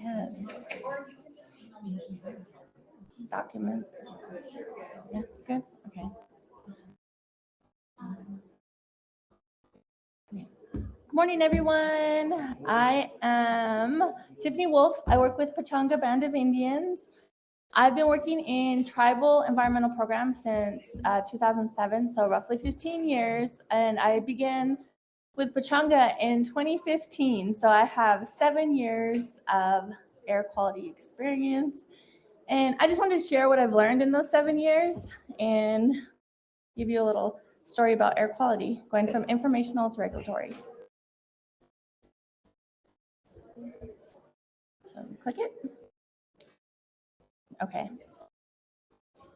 Yes. Documents. Yeah, good. Okay. Good morning, everyone. I am Tiffany Wolf. I work with Pechanga Band of Indians. I've been working in tribal environmental programs since 2007, so roughly 15 years, and I began with Pechanga in 2015. So I have 7 years of air quality experience, and I just wanted to share what I've learned in those 7 years and give you a little story about air quality, going from informational to regulatory. So click it. Okay.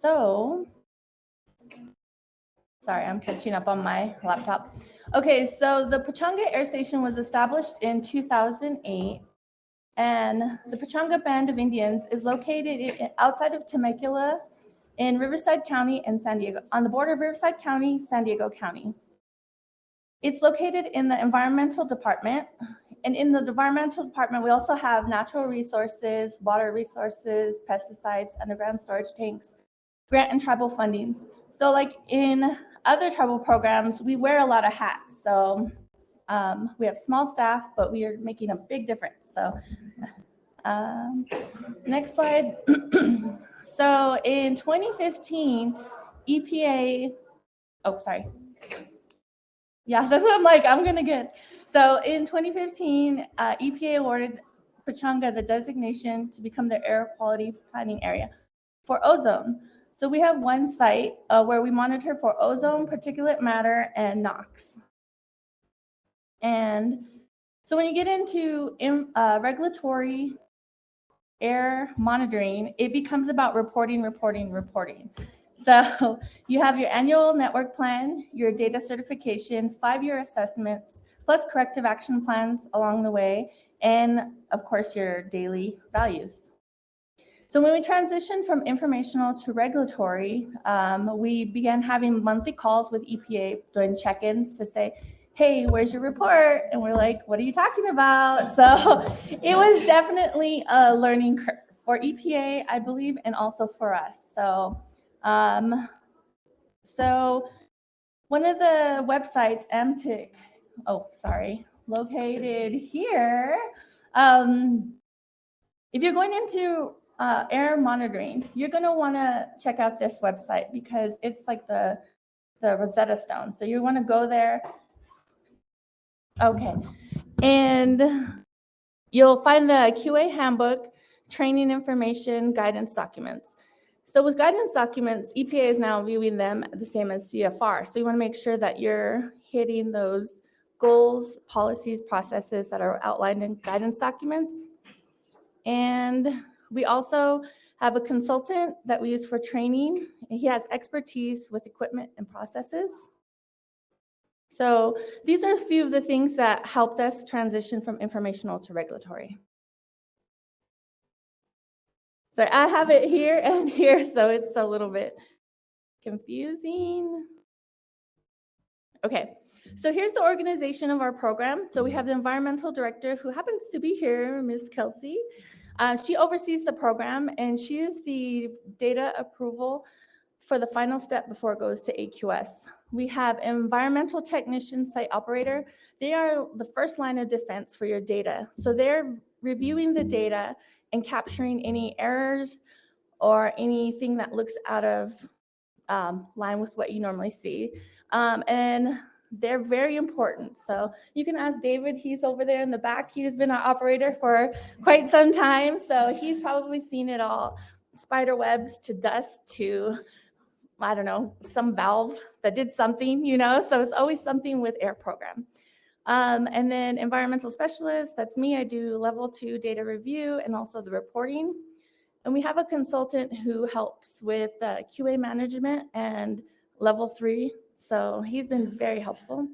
So, sorry, I'm catching up on my laptop. Okay, so the Pechanga Air Station was established in 2008, and the Pechanga Band of Indians is located outside of Temecula in Riverside County and San Diego, on the border of Riverside County, San Diego County. It's located in the Environmental Department, and in the Environmental Department, we also have natural resources, water resources, pesticides, underground storage tanks, grant and tribal fundings. So like in other tribal programs, we wear a lot of hats. So we have small staff, but we are making a big difference. So next slide. So in 2015, EPA, oh, sorry. Yeah, that's what I'm like, I'm gonna get. So in 2015, EPA awarded Pechanga the designation to become the air quality planning area for ozone. So we have one site where we monitor for ozone, particulate matter, and NOx. And so when you get into regulatory air monitoring, it becomes about reporting. So you have your annual network plan, your data certification, 5-year assessments, plus corrective action plans along the way, and of course your daily values. So when we transitioned from informational to regulatory, we began having monthly calls with EPA doing check-ins to say, hey, where's your report? And we're like, what are you talking about? So it was definitely a learning curve for EPA, I believe, and also for us. So one of the websites, MTIC, located here. If you're going into air monitoring, you're going to want to check out this website because it's like the Rosetta Stone. So you want to go there. Okay. And you'll find the QA handbook, training information, guidance documents. So with guidance documents, EPA is now viewing them the same as CFR. So you want to make sure that you're hitting those goals, policies, processes that are outlined in guidance documents. And we also have a consultant that we use for training. He has expertise with equipment and processes. So these are a few of the things that helped us transition from informational to regulatory. So I have it here and here, so it's a little bit confusing. Okay, so here's the organization of our program. So we have the environmental director who happens to be here, Ms. Kelsey. She oversees the program, and she is the data approval for the final step before it goes to AQS. We have environmental technician, site operator. They are the first line of defense for your data. So they're reviewing the data and capturing any errors or anything that looks out of line with what you normally see. And they're very important. So you can ask David, he's over there in the back. He's been our operator for quite some time. So he's probably seen it all, spider webs to dust to, I don't know, some valve that did something, so it's always something with air program. And then environmental specialist, that's me. I do level 2 data review and also the reporting. And we have a consultant who helps with QA management and level 3. So he's been very helpful.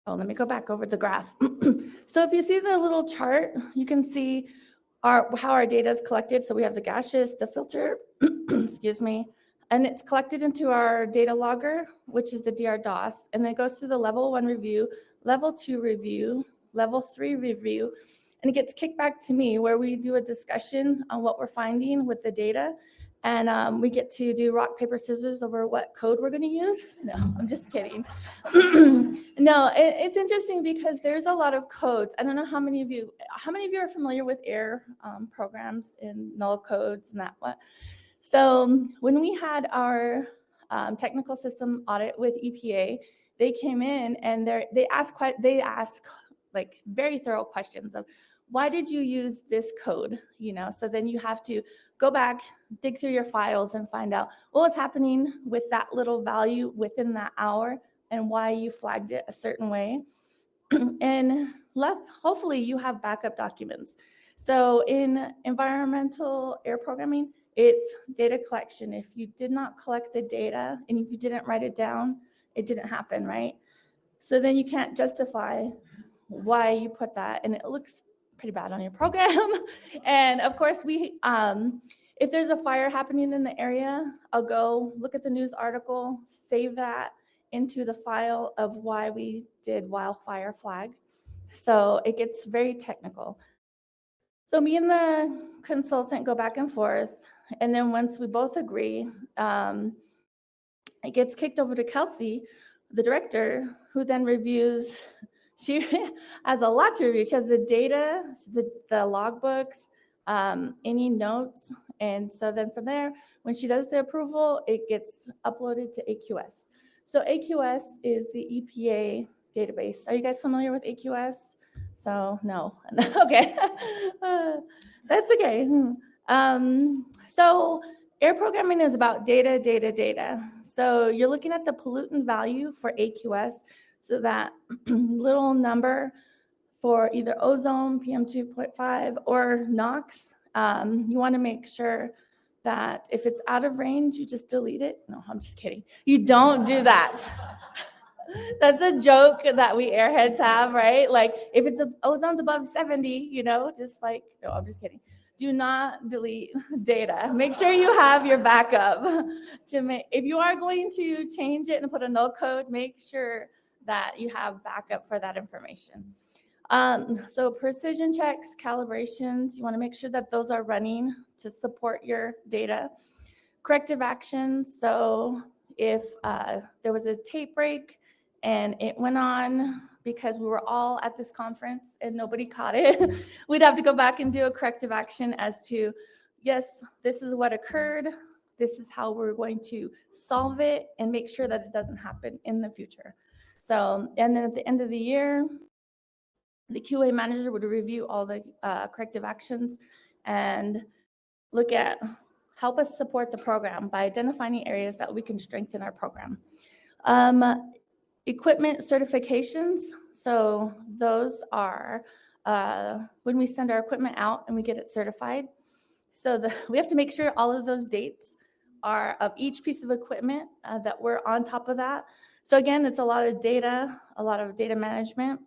Oh, let me go back over the graph. So if you see the little chart, you can see how our data is collected. So we have the gaseous, the filter, excuse me, And it's collected into our data logger, which is the DR-DOS, and then it goes through the level 1 review, level 2 review, level 3 review, and it gets kicked back to me where we do a discussion on what we're finding with the data. And we get to do rock, paper, scissors over what code we're going to use. No, I'm just kidding. No, it's interesting because there's a lot of codes. I don't know how many of you are familiar with air programs and null codes and that what. So when we had our technical system audit with EPA, they came in and they asked like very thorough questions of why did you use this code? So then you have to go back, dig through your files and find out what was happening with that little value within that hour and why you flagged it a certain way. And hopefully you have backup documents. So in environmental air programming, it's data collection. If you did not collect the data and if you didn't write it down, it didn't happen, right? So then you can't justify why you put that, and it looks pretty bad on your program. And of course, if there's a fire happening in the area, I'll go look at the news article, save that into the file of why we did wildfire flag. So it gets very technical. So me and the consultant go back and forth, and then once we both agree, it gets kicked over to Kelsey, the director, who then reviews. She has a lot to review. She has the data, the logbooks, any notes. And so then from there, when she does the approval, it gets uploaded to AQS. So AQS is the EPA database. Are you guys familiar with AQS? So no. Okay. That's okay. So air programming is about data. So you're looking at the pollutant value for AQS. So that little number for either ozone, PM2.5, or NOx, you want to make sure that if it's out of range, you just delete it. No, I'm just kidding. You don't do that. That's a joke that we airheads have, right? Like if ozone's above 70, just like, no, I'm just kidding. Do not delete data. Make sure you have your backup. If you are going to change it and put a null code, make sure that you have backup for that information. So precision checks, calibrations, you want to make sure that those are running to support your data. Corrective actions, so if there was a tape break and it went on because we were all at this conference and nobody caught it, we'd have to go back and do a corrective action as to, yes, this is what occurred, this is how we're going to solve it and make sure that it doesn't happen in the future. So, and then at the end of the year, the QA manager would review all the corrective actions and help us support the program by identifying areas that we can strengthen our program. Equipment certifications. So those are when we send our equipment out and we get it certified. So we have to make sure all of those dates are of each piece of equipment that we're on top of that. So again, it's a lot of data management.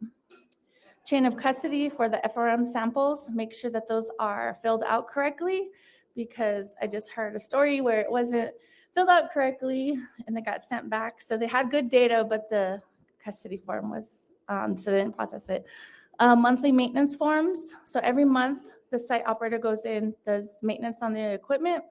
Chain of custody for the FRM samples, make sure that those are filled out correctly, because I just heard a story where it wasn't filled out correctly and they got sent back. So they had good data, but the custody form was, so they didn't process it. Monthly maintenance forms. So every month the site operator goes in, does maintenance on the equipment,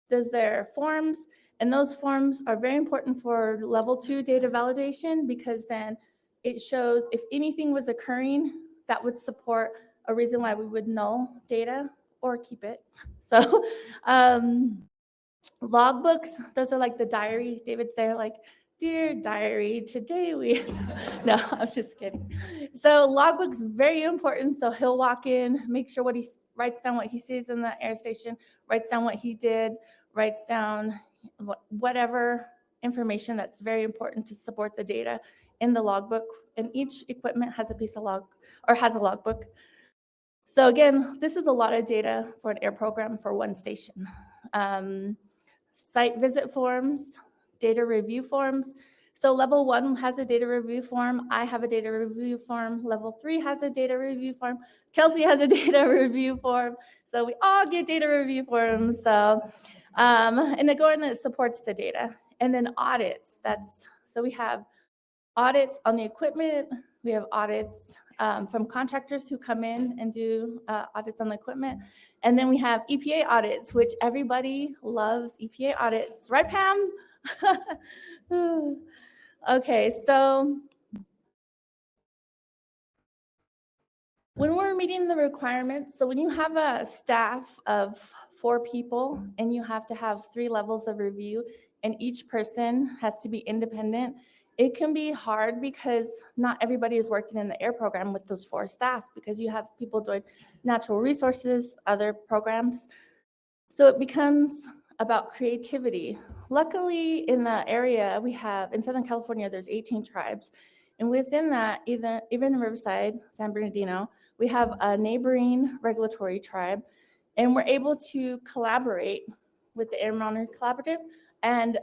does their forms, and those forms are very important for level 2 data validation, because then it shows if anything was occurring that would support a reason why we would null data or keep it. So logbooks, those are like the diary. David's there like, dear diary, today we, no, I'm just kidding. So logbooks, very important. So he'll walk in, make sure writes down what he sees in the air station, writes down what he did, writes down whatever information that's very important to support the data in the logbook. And each equipment has a piece of has a logbook. So again, this is a lot of data for an air program for one station. Site visit forms, data review forms. So level 1 has a data review form. I have a data review form. Level 3 has a data review form. Kelsey has a data review form. So we all get data review forms. So, and it supports the data. And then audits. So we have audits on the equipment. We have audits from contractors who come in and do audits on the equipment. And then we have EPA audits, which everybody loves EPA audits. Right, Pam? Okay, so when we're meeting the requirements, so when you have a staff of 4 people and you have to have 3 levels of review and each person has to be independent, it can be hard because not everybody is working in the air program with those 4 staff because you have people doing natural resources, other programs. So it becomes about creativity. Luckily, in the area we have, in Southern California, there's 18 tribes. And within that, even in Riverside, San Bernardino, we have a neighboring regulatory tribe. And we're able to collaborate with the Air Monitor Collaborative and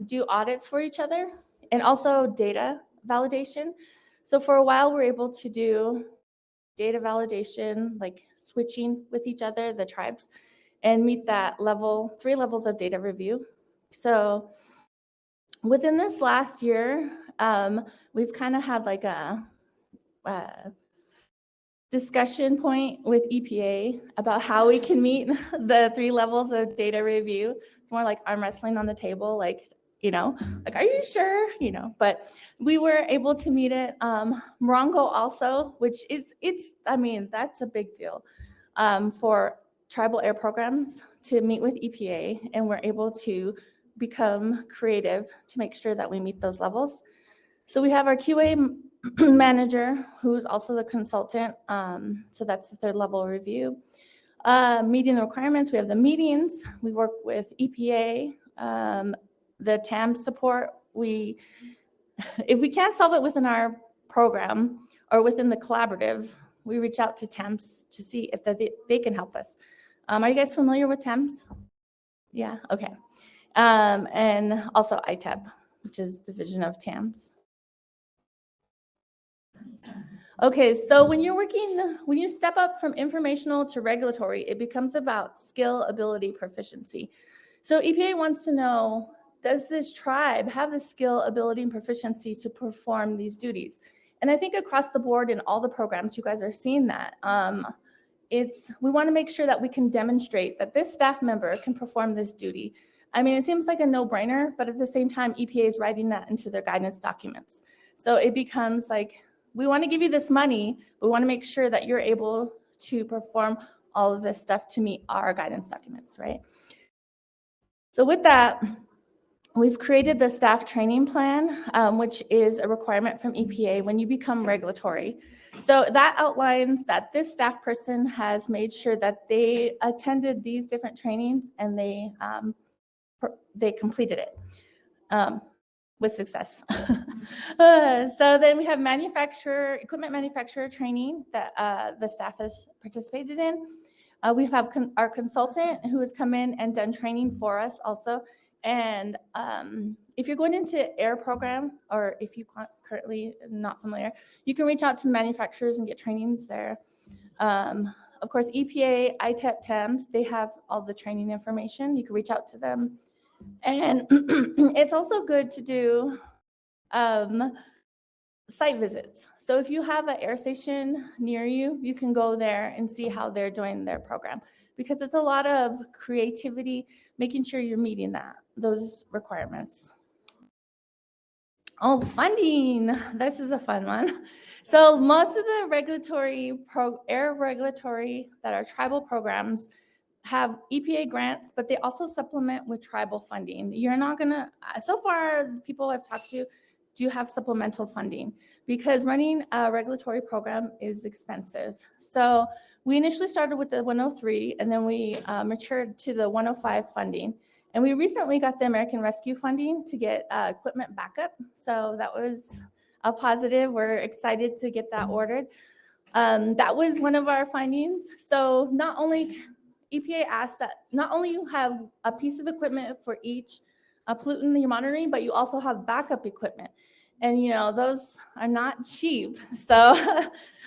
do audits for each other and also data validation. So for a while, we're able to do data validation, like switching with each other, the tribes, and meet that 3 levels of data review. So within this last year, we've kind of had like a discussion point with EPA about how we can meet the 3 levels of data review. It's more like arm wrestling on the table, like, like, are you sure? But we were able to meet it. Morongo also, which that's a big deal for tribal air programs to meet with EPA, and we're able to become creative to make sure that we meet those levels. So we have our QA manager, who's also the consultant. So that's the 3rd level review. Meeting the requirements, we have the meetings. We work with EPA, the TAM support. If we can't solve it within our program or within the collaborative, we reach out to TAMS to see if they can help us. Are you guys familiar with TAMS? Yeah, okay. And also ITEP, which is Division of TAMS. Okay, so when you step up from informational to regulatory, it becomes about skill, ability, proficiency. So EPA wants to know, does this tribe have the skill, ability, and proficiency to perform these duties? And I think across the board in all the programs, you guys are seeing that. We want to make sure that we can demonstrate that this staff member can perform this duty. I mean, it seems like a no-brainer, but at the same time, EPA is writing that into their guidance documents. So it becomes like, we want to give you this money, but we want to make sure that you're able to perform all of this stuff to meet our guidance documents, right? So with that, we've created the staff training plan, which is a requirement from EPA when you become regulatory. So that outlines that this staff person has made sure that they attended these different trainings and they completed it with success. So then we have equipment manufacturer training that the staff has participated in. We have our consultant who has come in and done training for us also. And if you're going into air program, or if you currently not familiar, you can reach out to manufacturers and get trainings there. Of course, EPA, ITEP, TAMS, they have all the training information. You can reach out to them. And it's also good to do site visits. So if you have an air station near you, you can go there and see how they're doing their program, because it's a lot of creativity, making sure you're meeting those requirements. Oh, funding. This is a fun one. So most of the air regulatory that are tribal programs have EPA grants, but they also supplement with tribal funding. You're not gonna, so far, the people I've talked to do have supplemental funding, because running a regulatory program is expensive. So we initially started with the 103, and then we matured to the 105 funding. And we recently got the American Rescue funding to get equipment backup. So that was a positive. We're excited to get that ordered. That was one of our findings. So not only EPA asked that not only you have a piece of equipment for each pollutant you're monitoring, but you also have backup equipment. And, those are not cheap. So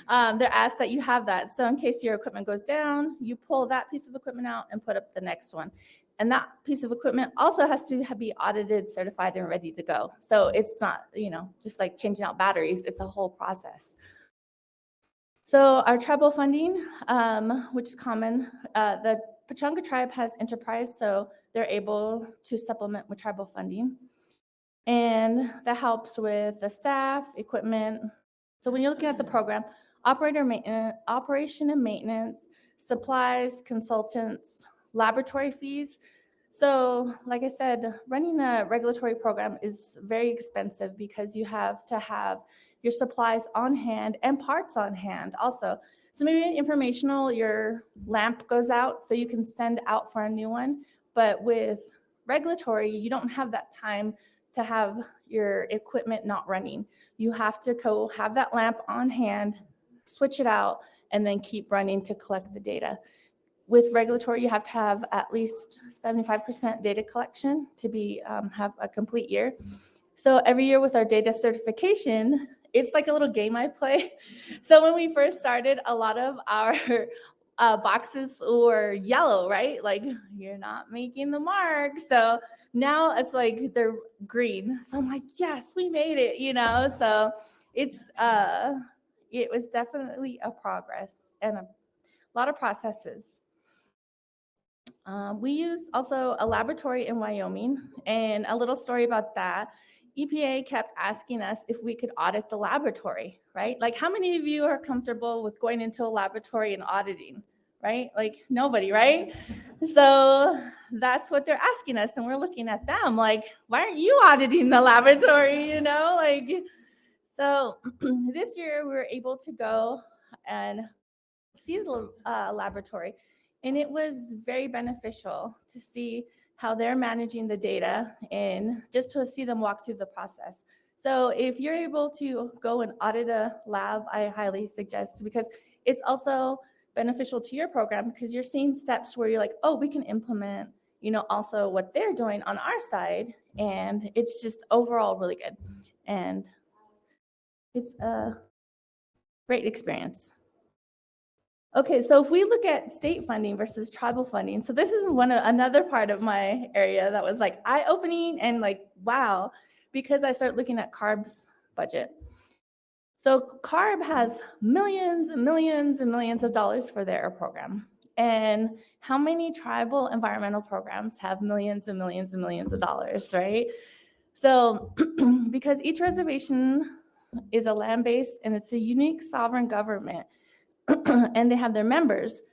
they're asked that you have that. So in case your equipment goes down, you pull that piece of equipment out and put up the next one. And that piece of equipment also has to be audited, certified, and ready to go. So it's not, just like changing out batteries. It's a whole process. So our tribal funding, which is common, the Pechanga tribe has enterprise, so they're able to supplement with tribal funding. And that helps with the staff, equipment. So when you're looking at the program, operation and maintenance, supplies, consultants, laboratory fees. So like I said, running a regulatory program is very expensive because you have to have your supplies on hand and parts on hand also. So maybe informational, your lamp goes out, so you can send out for a new one. But with regulatory, you don't have that time to have your equipment not running. You have to go have that lamp on hand, switch it out, and then keep running to collect the data. With regulatory, you have to have at least 75% data collection to be have a complete year. So every year with our data certification, it's like a little game I play. So when we first started, a lot of our boxes were yellow, right? Like, you're not making the mark. So now it's like they're green. So I'm like, yes, we made it, So it's it was definitely a progress and a lot of processes. We use also a laboratory in Wyoming, and a little story about that. EPA kept asking us if we could audit the laboratory, right? Like, how many of you are comfortable with going into a laboratory and auditing, right? Like, nobody, right? So that's what they're asking us, and we're looking at them like, why aren't you auditing the laboratory, So this year we were able to go and see the laboratory, and it was very beneficial to see how they're managing the data and just to see them walk through the process. So if you're able to go and audit a lab, I highly suggest, because it's also beneficial to your program because you're seeing steps where you're like, oh, we can implement, also what they're doing on our side. And it's just overall really good. And it's a great experience. Okay, so if we look at state funding versus tribal funding, so this is another part of my area that was like eye-opening and like, wow, because I started looking at CARB's budget. So CARB has millions and millions and millions of dollars for their program. And how many tribal environmental programs have millions and millions and millions of dollars, right? So because each reservation is a land-based and it's a unique sovereign government, and they have their members,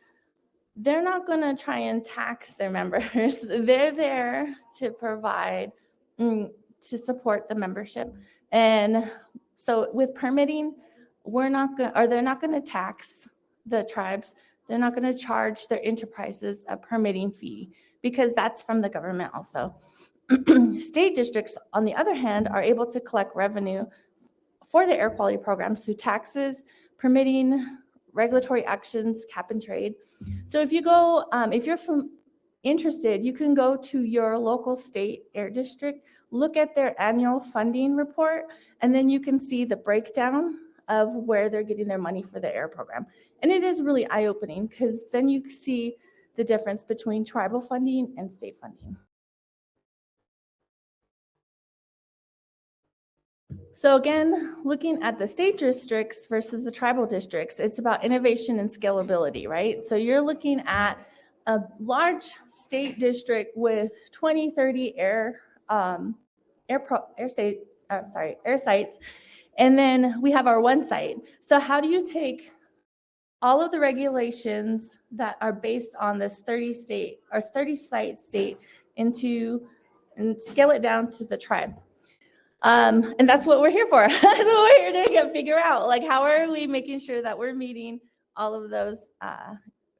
they're not going to try and tax their members. They're there to provide, to support the membership. And so with permitting, they're not going to tax the tribes. They're not going to charge their enterprises a permitting fee because that's from the government also. State districts, on the other hand, are able to collect revenue for the air quality programs through taxes, permitting, regulatory actions, cap and trade. So if you go, if you're interested, you can go to your local state air district, look at their annual funding report, and then you can see the breakdown of where they're getting their money for the air program. And it is really eye-opening because then you see the difference between tribal funding and state funding. So again, looking at the state districts versus the tribal districts, it's about innovation and scalability, right? So you're looking at a large state district with 20, 30 air sites, and then we have our one site. So how do you take all of the regulations that are based on this 30 site state and scale it down to the tribe? And that's what we're here for. That's what we're here to figure out. Like, how are we making sure that we're meeting all of those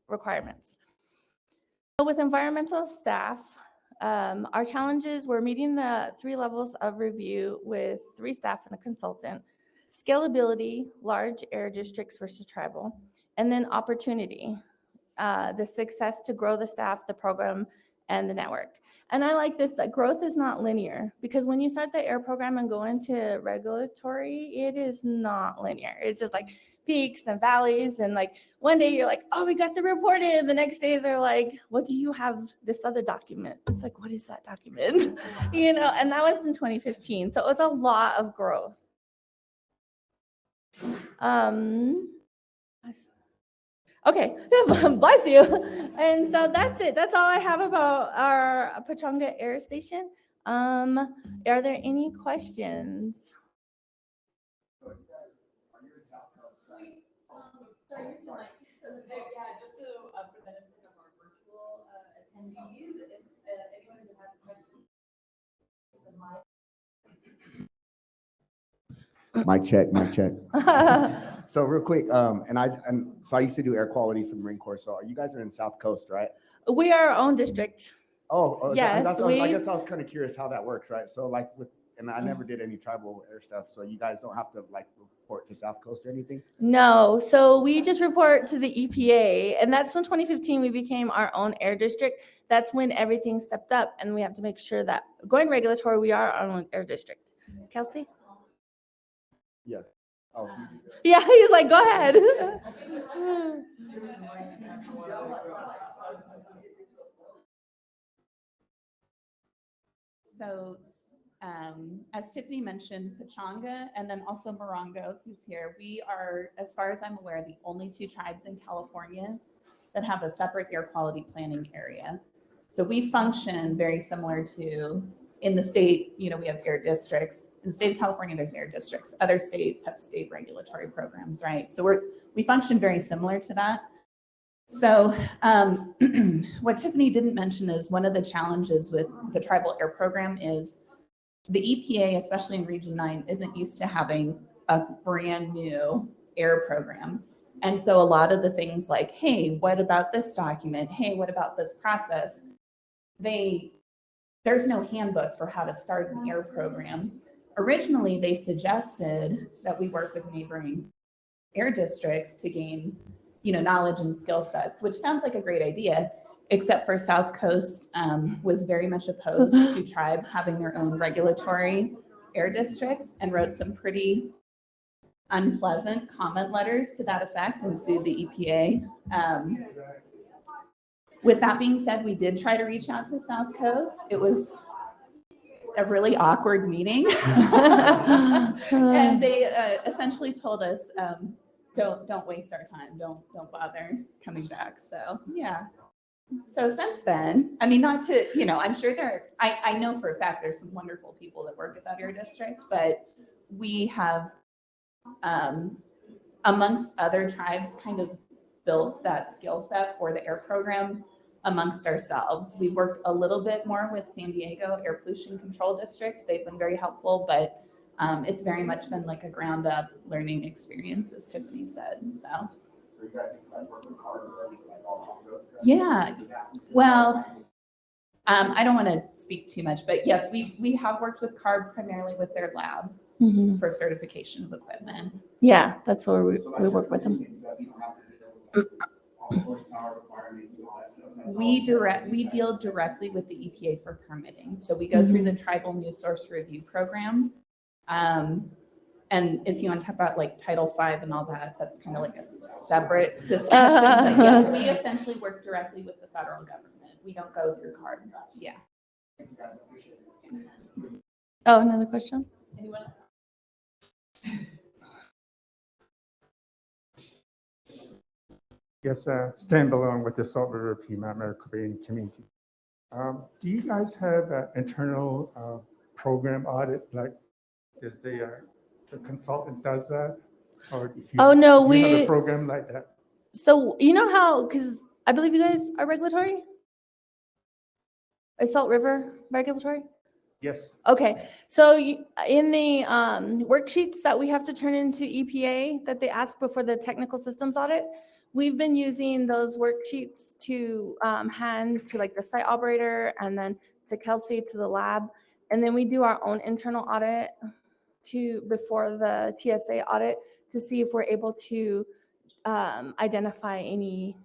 requirements? So with environmental staff, our challenges were meeting the 3 levels of review with 3 staff and a consultant, scalability, large air districts versus tribal, and then opportunity, the success to grow the staff, the program, and the network. And I like this, that growth is not linear, because when you start the air program and go into regulatory, it is not linear. It's just like peaks and valleys. And like one day you're like, oh, we got the report in. The next day they're like, what do you have this other document? It's like, what is that document? You know, and that was in 2015. So it was a lot of growth. Okay, bless you. And so that's it. That's all I have about our Pechanga Air Station. Are there any questions? So you guys, are you in South Coast, right? Just so for the benefit of our virtual attendees, if anyone who has questions, the mic. Mic check. So real quick, so I used to do air quality for the Marine Corps. So you guys are in South Coast, right? We are our own district. Yes, Yes, I guess I was kind of curious how that works, right? So like and I never did any tribal air stuff. So you guys don't have to like report to South Coast or anything? No, so we just report to the EPA, and that's in 2015 we became our own air district. That's when everything stepped up, and we have to make sure that going regulatory, we are our own air district. Kelsey? Yeah. Oh. Yeah, he's like, go ahead. So as Tiffany mentioned, Pechanga and then also Morongo, who's here, we are, as far as I'm aware, the only two tribes in California that have a separate air quality planning area. So we function very similar to, in the state, we have air districts. In the state of California, there's air districts. Other states have state regulatory programs, right? So we function very similar to that. So what Tiffany didn't mention is one of the challenges with the tribal air program is the EPA, especially in Region 9, isn't used to having a brand new air program. And so a lot of the things like, hey, what about this document? Hey, what about this process? There's no handbook for how to start an air program. Originally, they suggested that we work with neighboring air districts to gain, knowledge and skill sets, which sounds like a great idea, except for South Coast was very much opposed to tribes having their own regulatory air districts and wrote some pretty unpleasant comment letters to that effect and sued the EPA. With that being said, we did try to reach out to South Coast. It was a really awkward meeting. And they essentially told us, don't waste our time. Don't bother coming back. So yeah. So since then, not to, I'm sure I know for a fact there's some wonderful people that work at that air district, but we have, amongst other tribes, kind of built that skill set for the air program amongst ourselves. We've worked a little bit more with San Diego Air Pollution Control District. They've been very helpful, but it's very much been like a ground up learning experience, as Tiffany said. So you guys work with CARB, like all off-road stuff? Yeah. Well, I don't want to speak too much, but yes, we have worked with CARB primarily with their lab for certification of equipment. Yeah, that's where we work with them. We deal directly with the EPA for permitting. So we go through the Tribal New Source Review Program. And if you want to talk about like Title V and all that, that's kind of like a separate discussion. But yes, we essentially work directly with the federal government. We don't go through CARB. Yeah. Oh, another question? Anyone else? Yes, Stan Balone with the Salt River Piedmont Caribbean Community. Do you guys have an internal program audit, like is the consultant does that? Or do you, Oh no, do you have we a program like that? So you know how, because I believe you guys are regulatory? Is Salt River regulatory? Yes. Okay, so in the worksheets that we have to turn into EPA that they ask before the technical systems audit, we've been using those worksheets to hand to like the site operator and then to Kelsey to the lab. And then we do our own internal audit before the TSA audit to see if we're able to identify any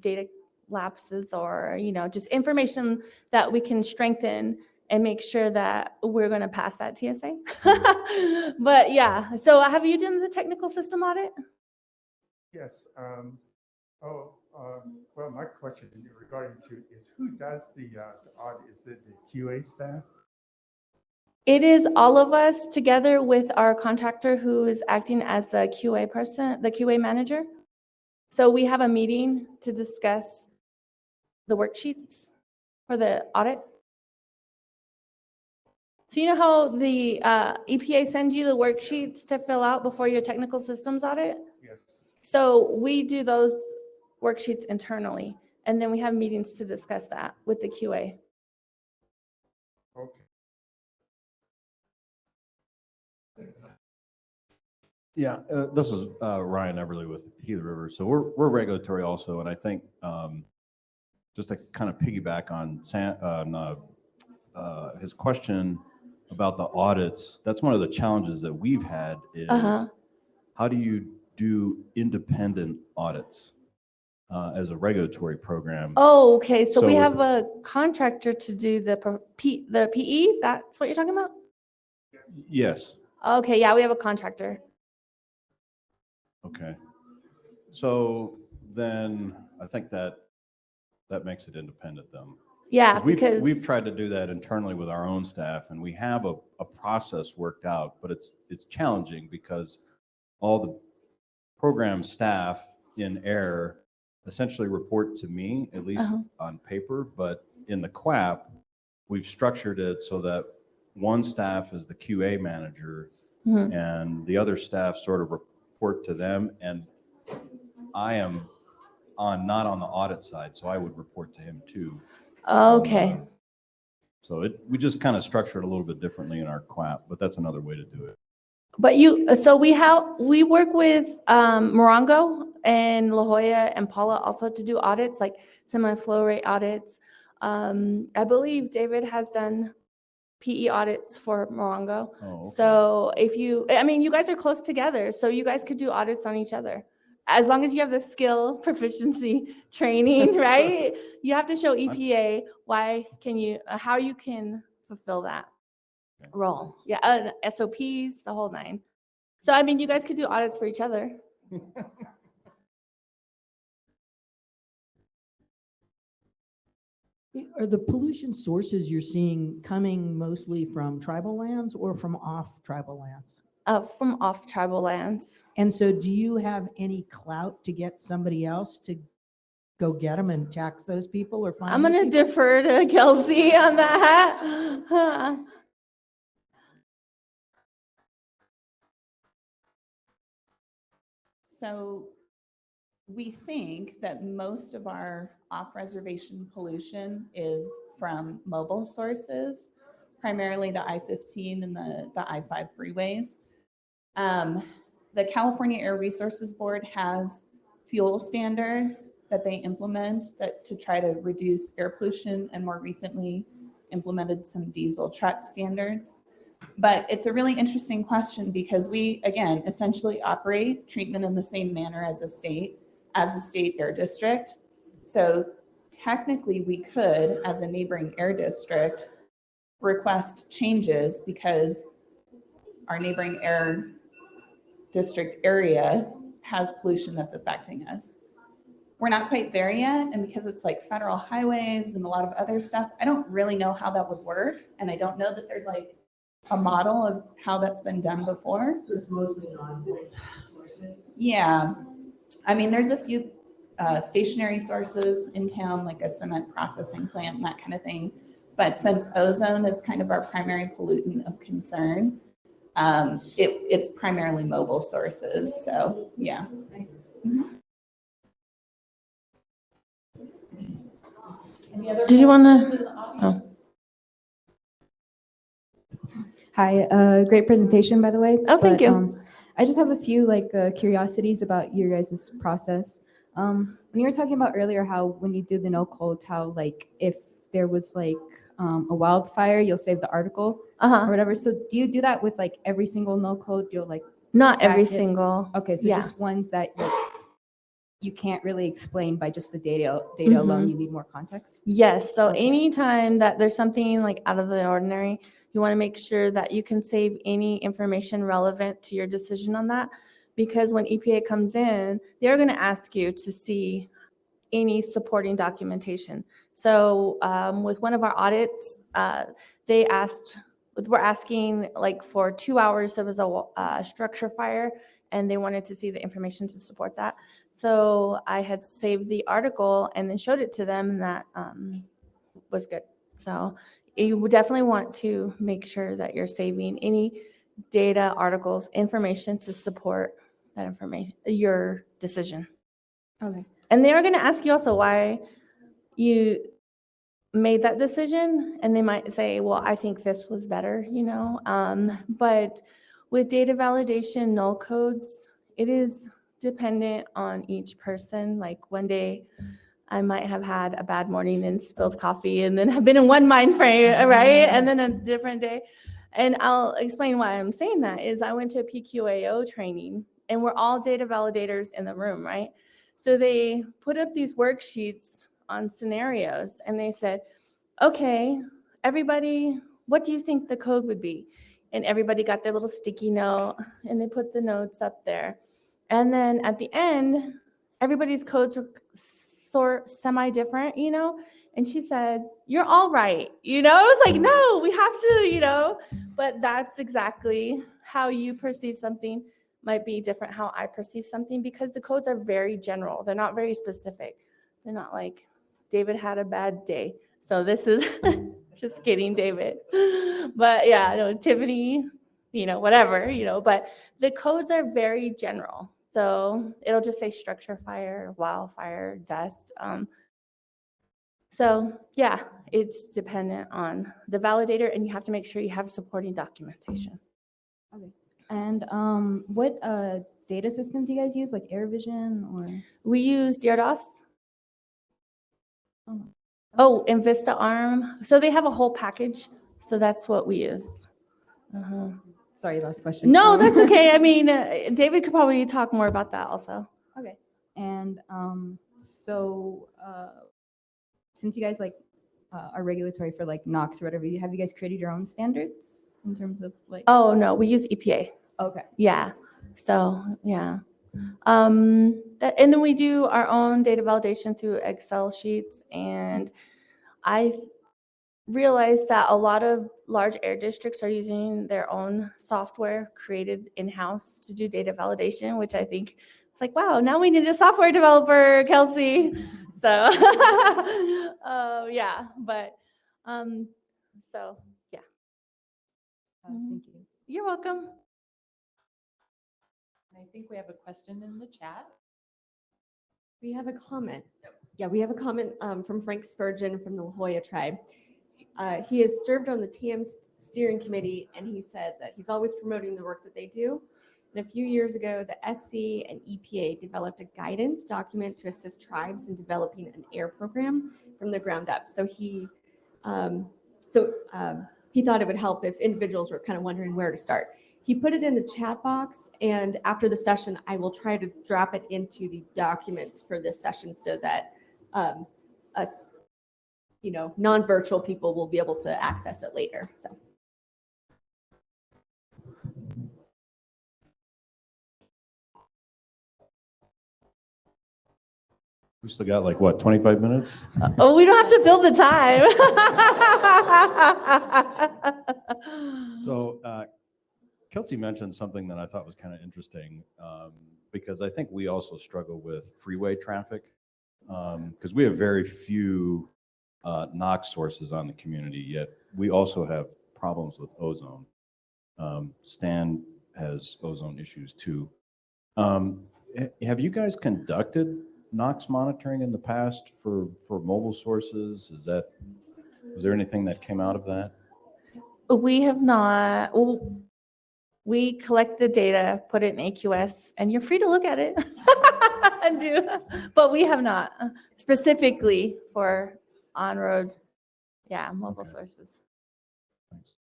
data lapses or, just information that we can strengthen and make sure that we're going to pass that TSA. But yeah, so have you done the technical system audit? Yes. Well, my question regarding to is who does the audit? Is it the QA staff? It is all of us together with our contractor who is acting as the QA person, the QA manager. So we have a meeting to discuss the worksheets for the audit. So you know how the EPA sends you the worksheets to fill out before your technical systems audit? Yes. So we do those worksheets internally, and then we have meetings to discuss that with the QA. Okay. Yeah, this is Ryan Everly with Gila River. So we're regulatory also, and I think just to kind of piggyback on his question about the audits, that's one of the challenges that we've had is how do you do independent audits as a regulatory program? Oh, okay. So we So- have a contractor to do the PE. That's what you're talking about? Yes. Okay, yeah, we have a contractor. Okay. So then I think that makes it independent then. Yeah, 'Cause because we've tried to do that internally with our own staff, and we have a process worked out, but it's challenging because all the program staff in air essentially report to me, at least on paper, but in the QAP, we've structured it so that one staff is the QA manager and the other staff sort of report to them, and I am not on the audit side, so I would report to him too. okay. So we just kind of structure it a little bit differently in our QAP, but that's another way to do it. But so we work with Morongo and La Jolla and Paula also to do audits, like semi-flow rate audits. I believe David has done PE audits for Morongo. Oh, okay. So you guys are close together, so you guys could do audits on each other. As long as you have the skill, proficiency, training, right? You have to show EPA how you can fulfill that role. Yeah, SOPs, the whole nine. So, you guys could do audits for each other. Are the pollution sources you're seeing coming mostly from tribal lands or from off tribal lands? From off tribal lands. And so do you have any clout to get somebody else to go get them and tax those people or find I'm those going to people? defer to Kelsey on that. So we think that most of our off-reservation pollution is from mobile sources, primarily the I-15 and the I-5 freeways. The California Air Resources Board has fuel standards that they implement to try to reduce air pollution, and more recently implemented some diesel truck standards. But it's a really interesting question because we, again, essentially operate treatment in the same manner as a state air district. So technically we could, as a neighboring air district, request changes because our neighboring air district area has pollution that's affecting us. We're not quite there yet, and because it's like federal highways and a lot of other stuff, I don't really know how that would work, and I don't know that there's like a model of how that's been done before. So it's mostly non-oil sources? Yeah, there's a few stationary sources in town, like a cement processing plant and that kind of thing. But since ozone is kind of our primary pollutant of concern, it's primarily mobile sources. So yeah. Did you want to? Hi, great presentation, by the way. Oh, thank you. I just have a few curiosities about your guys' process. When you were talking about earlier how when you do the no codes, how if there was a wildfire, you'll save the article or whatever. So do you do that with every single no code? You'll Not every track it? single. Okay, so Yeah. just ones that you can't really explain by just the data alone. You need more context. Yes, so Okay. anytime that there's something like out of the ordinary, you want to make sure that you can save any information relevant to your decision on that. Because when EPA comes in, they're going to ask you to see any supporting documentation. So with one of our audits, we're asking like for 2 hours, there was a structure fire and they wanted to see the information to support that. So I had saved the article and then showed it to them, and that was good. So you would definitely want to make sure that you're saving any data, articles, information to support that information, your decision. Okay. And they are going to ask you also why you made that decision, and they might say, well, I think this was better, but with data validation null codes, it is dependent on each person. Like one day I might have had a bad morning and spilled coffee and then have been in one mind frame, right? And then a different day. And I'll explain why I'm saying that is I went to a PQAO training and we're all data validators in the room, right? So they put up these worksheets on scenarios and they said, okay, everybody, what do you think the code would be? And everybody got their little sticky note and they put the notes up there. And then at the end, everybody's codes were semi-different, and she said, you're all right. I was like, no, we have to, but that's exactly how you perceive something might be different how I perceive something, because the codes are very general. They're not very specific. They're not like David had a bad day. So this is just kidding, David. But yeah, no, Tiffany, whatever, but the codes are very general. So it'll just say structure fire, wildfire, dust. So yeah, it's dependent on the validator, and you have to make sure you have supporting documentation. Okay. And what data system do you guys use, like AirVision or? We use DRDOS. Oh. Oh, and Vista Arm. So they have a whole package. So that's what we use. Uh-huh. Sorry, last question. No, that's okay. I mean, David could probably talk more about that also. Okay. And so since you guys are regulatory for like NOx or whatever, have you guys created your own standards in terms of like? Oh, no, we use EPA. Okay. Yeah. So, yeah. And then we do our own data validation through Excel sheets. And I realized that a lot of large air districts are using their own software created in-house to do data validation, which I think it's like, wow, now we need a software developer, Kelsey. So, yeah, but, so, yeah. Thank you. You're welcome. I think we have a question in the chat. We have a comment. Yeah, we have a comment from Frank Spurgeon from the La Jolla tribe. He has served on the TM steering committee, and he said that he's always promoting the work that they do. And a few years ago, the SC and EPA developed a guidance document to assist tribes in developing an air program from the ground up. So he thought it would help if individuals were kind of wondering where to start. He put it in the chat box, and after the session, I will try to drop it into the documents for this session so that us, non-virtual people will be able to access it later. So. We still got 25 minutes? Oh, we don't have to fill the time. So Kelsey mentioned something that I thought was kind of interesting, because I think we also struggle with freeway traffic, because we have very few NOx sources on the community, yet we also have problems with ozone. Stan has ozone issues too. Have you guys conducted NOx monitoring in the past for mobile sources? Was there anything that came out of that? We have not. We collect the data, put it in AQS, and you're free to look at it and do. But we have not specifically for on-road, mobile sources. Thanks.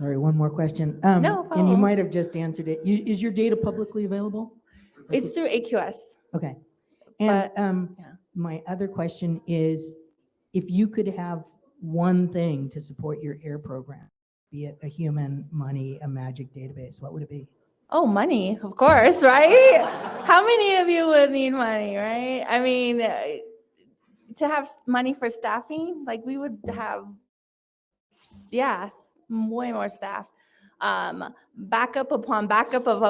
Sorry, one more question. No And you problem. might have just answered it. Is your data publicly available? It's through AQS. Okay. And yeah. my other question is, if you could have one thing to support your air program, be it a human, money, a magic database, what would it be? Oh, money, of course, right? How many of you would need money, right? I mean, to have money for staffing, like we would have, yes, way more staff. Backup upon backup of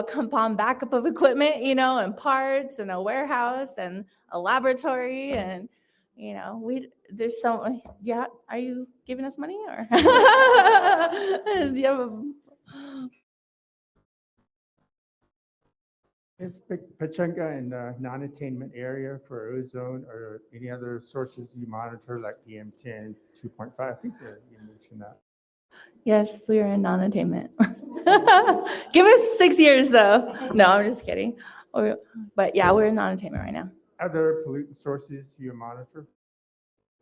equipment, you know, and parts and a warehouse and a laboratory and, you know, there's so, yeah, are you giving us money or? Do you have a, Is Pechanga in the non-attainment area for ozone or any other sources you monitor like PM10, 2.5? I think you mentioned that. yes, we are in non-attainment. Give us 6 years though. No, I'm just kidding. But yeah, we're in non-attainment right now. Other pollutant sources you monitor?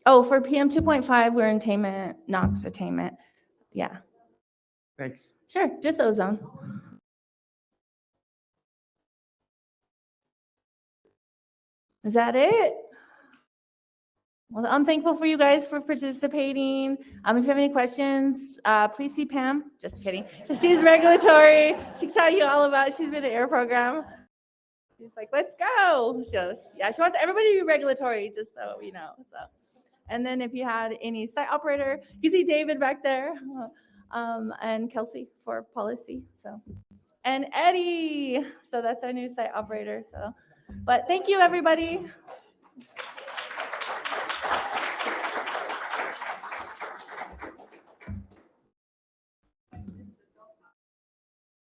Oh, for PM 2.5, we're in attainment, NOx attainment. Yeah, Thanks. sure, just ozone. Is that it? Well, I'm thankful for you guys for participating. If you have any questions, please see Pam. Just kidding. She's regulatory. She can tell you all about it. She's been an air program. She's like, let's go. She wants everybody to be regulatory, just so you know. So, and then if you had any site operator, you see David back there, and Kelsey for policy. So, and Eddie. So that's our new site operator. So, but thank you, everybody.